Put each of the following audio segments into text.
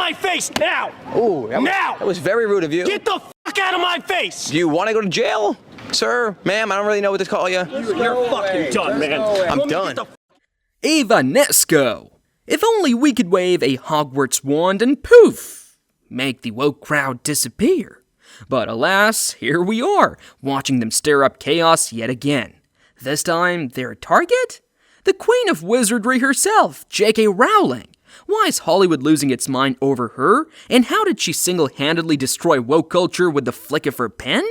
my face now! Ooh, now! That was very rude of you. Get the fuck out of my face! Do you want to go to jail? Sir, ma'am, I don't really know what to call you. You're fucking done, man. I'm done. Evanesco. If only we could wave a Hogwarts wand and poof, make the woke crowd disappear. But alas, here we are, watching them stir up chaos yet again. This time, their target? The queen of wizardry herself, J.K. Rowling. Why is Hollywood losing its mind over her? And how did she single-handedly destroy woke culture with the flick of her pen?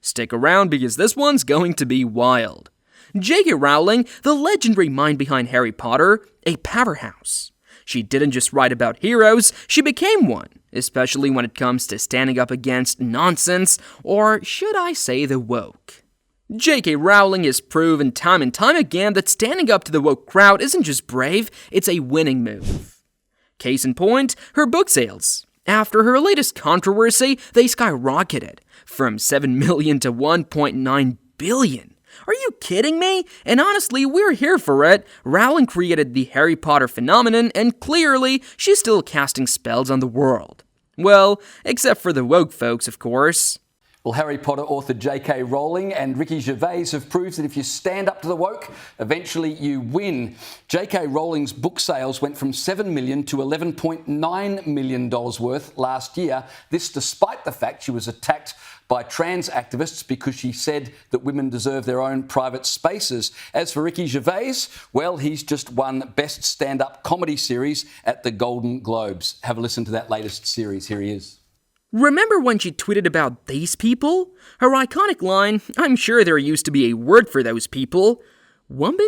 Stick around because this one's going to be wild. J.K. Rowling, the legendary mind behind Harry Potter, a powerhouse. She didn't just write about heroes, she became one, especially when it comes to standing up against nonsense, or should I say the woke. J.K. Rowling has proven time and time again that standing up to the woke crowd isn't just brave, it's a winning move. Case in point, her book sales. After her latest controversy, they skyrocketed, from 7 million to 1.9 billion. Are you kidding me? And honestly, we're here for it. Rowling created the Harry Potter phenomenon, and clearly, she's still casting spells on the world. Well, except for the woke folks, of course. Well, Harry Potter author J.K. Rowling and Ricky Gervais have proved that if you stand up to the woke, eventually you win. J.K. Rowling's book sales went from $7 million to $11.9 million worth last year. This despite the fact she was attacked by trans activists because she said that women deserve their own private spaces. As for Ricky Gervais, well, he's just won Best Stand-Up Comedy Series at the Golden Globes. Have a listen to that latest series. Here he is. Remember when she tweeted about these people? Her iconic line, I'm sure there used to be a word for those people. Wumben?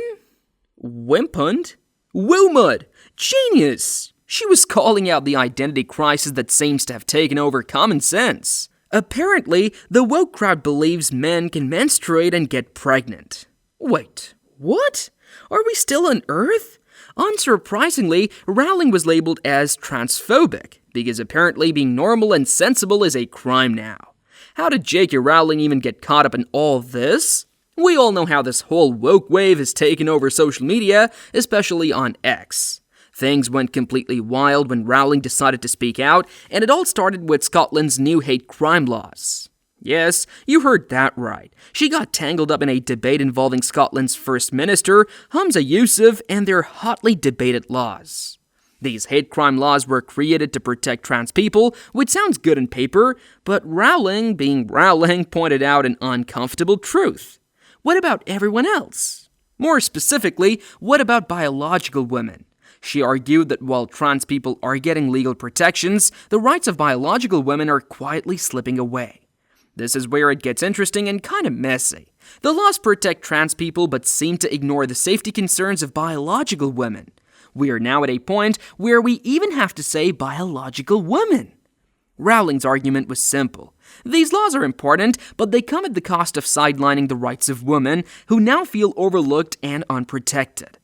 Wimpund? Woomud! Genius! She was calling out the identity crisis that seems to have taken over common sense. Apparently, the woke crowd believes men can menstruate and get pregnant. Wait, what? Are we still on Earth? Unsurprisingly, Rowling was labeled as transphobic, because apparently being normal and sensible is a crime now. How did J.K. Rowling even get caught up in all this? We all know how this whole woke wave has taken over social media, especially on X. Things went completely wild when Rowling decided to speak out, and it all started with Scotland's new hate crime laws. Yes, you heard that right. She got tangled up in a debate involving Scotland's First Minister, Humza Yousaf, and their hotly debated laws. These hate crime laws were created to protect trans people, which sounds good on paper, but Rowling, being Rowling, pointed out an uncomfortable truth. What about everyone else? More specifically, what about biological women? She argued that while trans people are getting legal protections, the rights of biological women are quietly slipping away. This is where it gets interesting and kind of messy. The laws protect trans people but seem to ignore the safety concerns of biological women. We are now at a point where we even have to say biological women. Rowling's argument was simple. These laws are important, but they come at the cost of sidelining the rights of women who now feel overlooked and unprotected.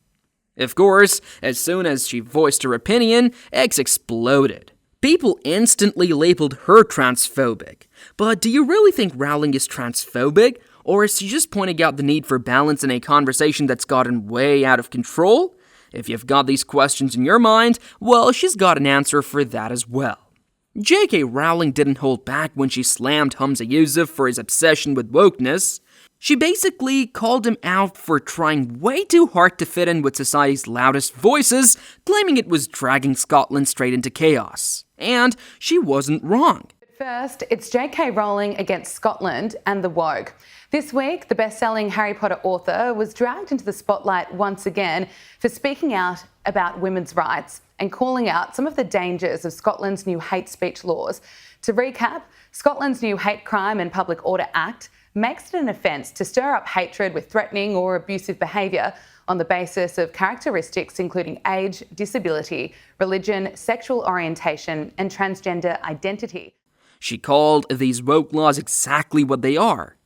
Of course, as soon as she voiced her opinion, X exploded. People instantly labeled her transphobic. But do you really think Rowling is transphobic? Or is she just pointing out the need for balance in a conversation that's gotten way out of control? If you've got these questions in your mind, well, she's got an answer for that as well. J.K. Rowling didn't hold back when she slammed Humza Yousaf for his obsession with wokeness. She basically called him out for trying way too hard to fit in with society's loudest voices, claiming it was dragging Scotland straight into chaos. And she wasn't wrong. First, it's J.K. Rowling against Scotland and the woke. This week, the best-selling Harry Potter author was dragged into the spotlight once again for speaking out about women's rights and calling out some of the dangers of Scotland's new hate speech laws. To recap, Scotland's new Hate Crime and Public Order Act makes it an offence to stir up hatred with threatening or abusive behaviour on the basis of characteristics including age, disability, religion, sexual orientation and transgender identity. She called these woke laws exactly what they are: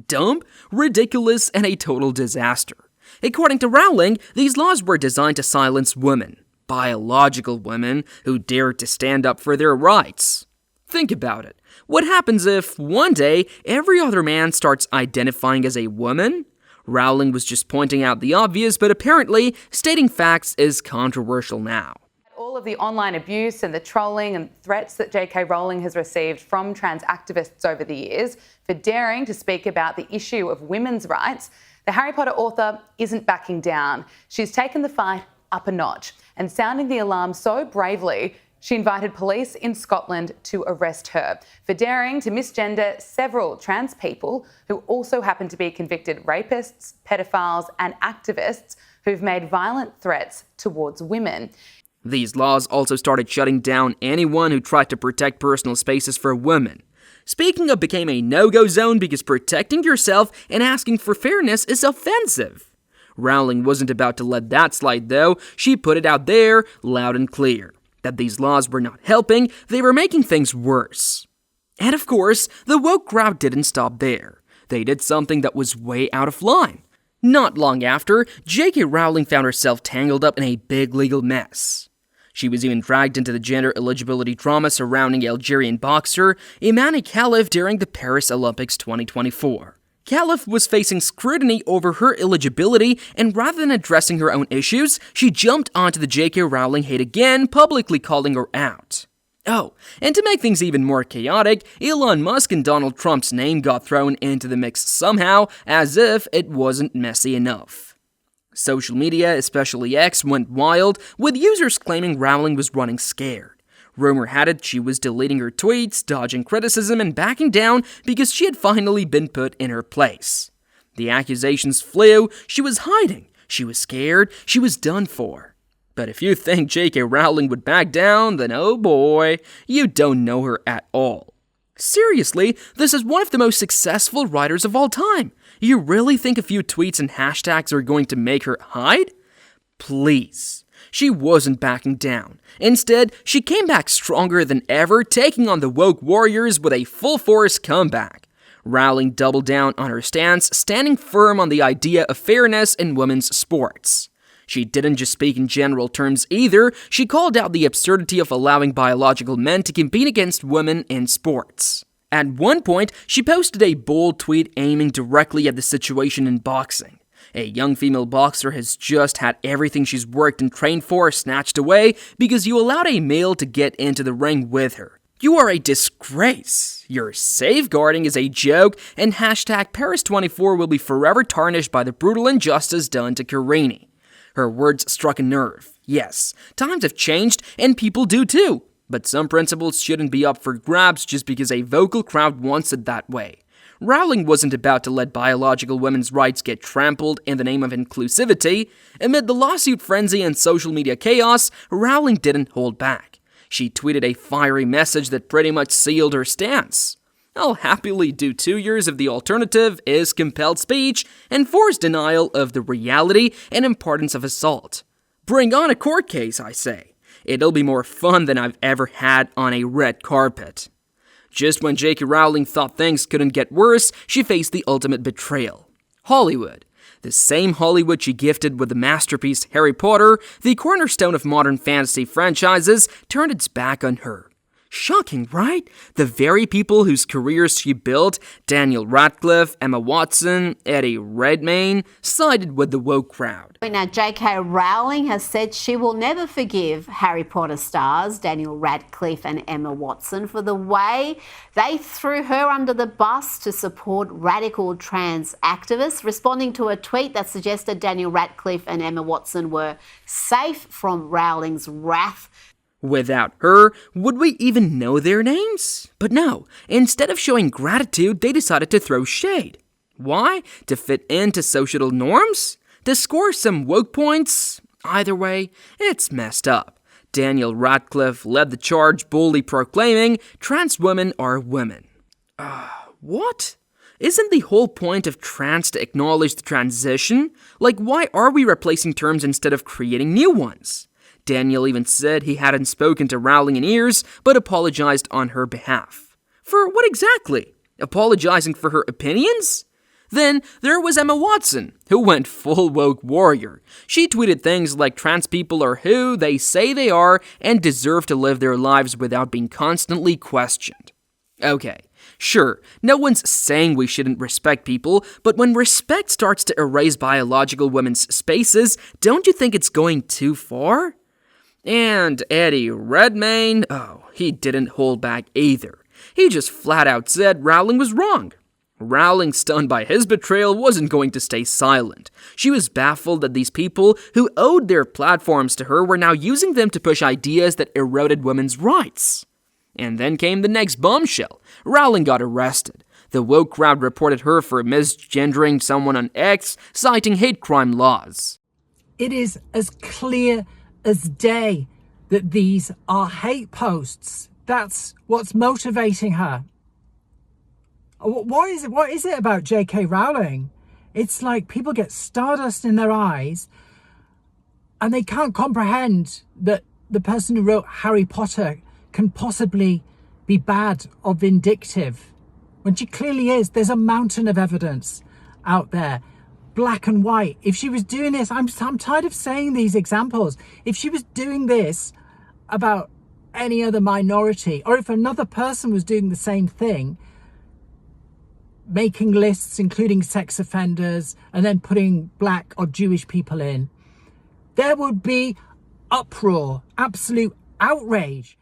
dumb, ridiculous, and a total disaster. According to Rowling, these laws were designed to silence women, biological women, who dared to stand up for their rights. Think about it. What happens if, one day, every other man starts identifying as a woman? Rowling was just pointing out the obvious, but apparently, stating facts is controversial now. All of the online abuse and the trolling and threats that J.K. Rowling has received from trans activists over the years for daring to speak about the issue of women's rights, the Harry Potter author isn't backing down. She's taken the fight up a notch and sounding the alarm so bravely, she invited police in Scotland to arrest her for daring to misgender several trans people who also happen to be convicted rapists, pedophiles and activists who've made violent threats towards women. These laws also started shutting down anyone who tried to protect personal spaces for women. Speaking of became a no-go zone because protecting yourself and asking for fairness is offensive. Rowling wasn't about to let that slide though. She put it out there loud and clear that these laws were not helping, they were making things worse. And of course, the woke crowd didn't stop there. They did something that was way out of line. Not long after, J.K. Rowling found herself tangled up in a big legal mess. She was even dragged into the gender eligibility drama surrounding Algerian boxer Imane Khalif during the Paris Olympics 2024. Khalif was facing scrutiny over her eligibility, and rather than addressing her own issues, she jumped onto the J.K. Rowling hate again, publicly calling her out. Oh, and to make things even more chaotic, Elon Musk and Donald Trump's name got thrown into the mix somehow, as if it wasn't messy enough. Social media, especially X, went wild, with users claiming Rowling was running scared. Rumor had it she was deleting her tweets, dodging criticism, and backing down because she had finally been put in her place. The accusations flew, she was hiding, she was scared, she was done for. But if you think J.K. Rowling would back down, then oh boy, you don't know her at all. Seriously, this is one of the most successful writers of all time. You really think a few tweets and hashtags are going to make her hide? Please. She wasn't backing down. Instead, she came back stronger than ever, taking on the woke warriors with a full-force comeback. Rowling doubled down on her stance, standing firm on the idea of fairness in women's sports. She didn't just speak in general terms either, she called out the absurdity of allowing biological men to compete against women in sports. At one point, she posted a bold tweet aiming directly at the situation in boxing. A young female boxer has just had everything she's worked and trained for snatched away because you allowed a male to get into the ring with her. You are a disgrace. Your safeguarding is a joke, and hashtag Paris24 will be forever tarnished by the brutal injustice done to Karini. Her words struck a nerve. Yes, times have changed, and people do too. But some principles shouldn't be up for grabs just because a vocal crowd wants it that way. Rowling wasn't about to let biological women's rights get trampled in the name of inclusivity. Amid the lawsuit frenzy and social media chaos, Rowling didn't hold back. She tweeted a fiery message that pretty much sealed her stance. I'll happily do 2 years if the alternative is compelled speech and forced denial of the reality and importance of assault. Bring on a court case, I say. It'll be more fun than I've ever had on a red carpet. Just when J.K. Rowling thought things couldn't get worse, she faced the ultimate betrayal. Hollywood. The same Hollywood she gifted with the masterpiece Harry Potter, the cornerstone of modern fantasy franchises, turned its back on her. Shocking, right? The very people whose careers she built, Daniel Radcliffe, Emma Watson, Eddie Redmayne, sided with the woke crowd. Now, J.K. Rowling has said she will never forgive Harry Potter stars Daniel Radcliffe and Emma Watson for the way they threw her under the bus to support radical trans activists, responding to a tweet that suggested Daniel Radcliffe and Emma Watson were safe from Rowling's wrath. Without her, would we even know their names? But no, instead of showing gratitude, they decided to throw shade. Why? To fit into social norms? To score some woke points? Either way, it's messed up. Daniel Radcliffe led the charge, boldly proclaiming, trans women are women. What? Isn't the whole point of trans to acknowledge the transition? Like, why are we replacing terms instead of creating new ones? Daniel even said he hadn't spoken to Rowling in years, but apologized on her behalf. For what exactly? Apologizing for her opinions? Then there was Emma Watson, who went full woke warrior. She tweeted things like trans people are who they say they are and deserve to live their lives without being constantly questioned. Okay, sure, no one's saying we shouldn't respect people, but when respect starts to erase biological women's spaces, don't you think it's going too far? And Eddie Redmayne, oh, he didn't hold back either. He just flat out said Rowling was wrong. Rowling, stunned by his betrayal, wasn't going to stay silent. She was baffled that these people who owed their platforms to her were now using them to push ideas that eroded women's rights. And then came the next bombshell. Rowling got arrested. The woke crowd reported her for misgendering someone on X, citing hate crime laws. It is as clear as day that these are hate posts. That's what's motivating her. What is it about J.K. Rowling? It's like people get stardust in their eyes and they can't comprehend that the person who wrote Harry Potter can possibly be bad or vindictive. When she clearly is. There's a mountain of evidence out there, black and white. If she was doing this, I'm tired of saying these examples. If she was doing this about any other minority, or if another person was doing the same thing, making lists including sex offenders and then putting black or Jewish people in, there would be uproar, absolute outrage.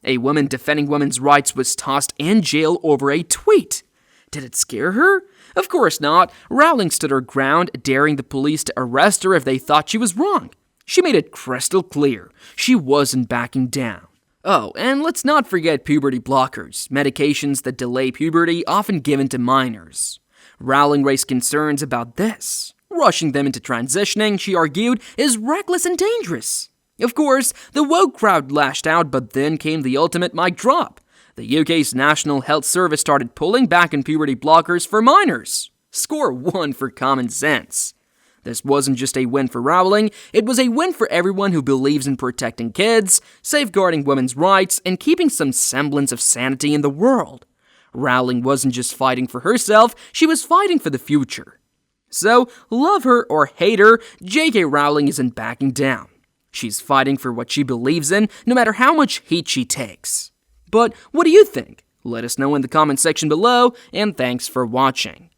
A woman defending women's rights was tossed in jail over a tweet. Did it scare her? Of course not. Rowling stood her ground, daring the police to arrest her if they thought she was wrong. She made it crystal clear. She wasn't backing down. Oh, and let's not forget puberty blockers, medications that delay puberty often given to minors. Rowling raised concerns about this. Rushing them into transitioning, she argued, is reckless and dangerous. Of course, the woke crowd lashed out, but then came the ultimate mic drop. The UK's National Health Service started pulling back on puberty blockers for minors. Score 1 for common sense. This wasn't just a win for Rowling, it was a win for everyone who believes in protecting kids, safeguarding women's rights, and keeping some semblance of sanity in the world. Rowling wasn't just fighting for herself, she was fighting for the future. So, love her or hate her, J.K. Rowling isn't backing down. She's fighting for what she believes in, no matter how much heat she takes. But what do you think? Let us know in the comment section below, and thanks for watching.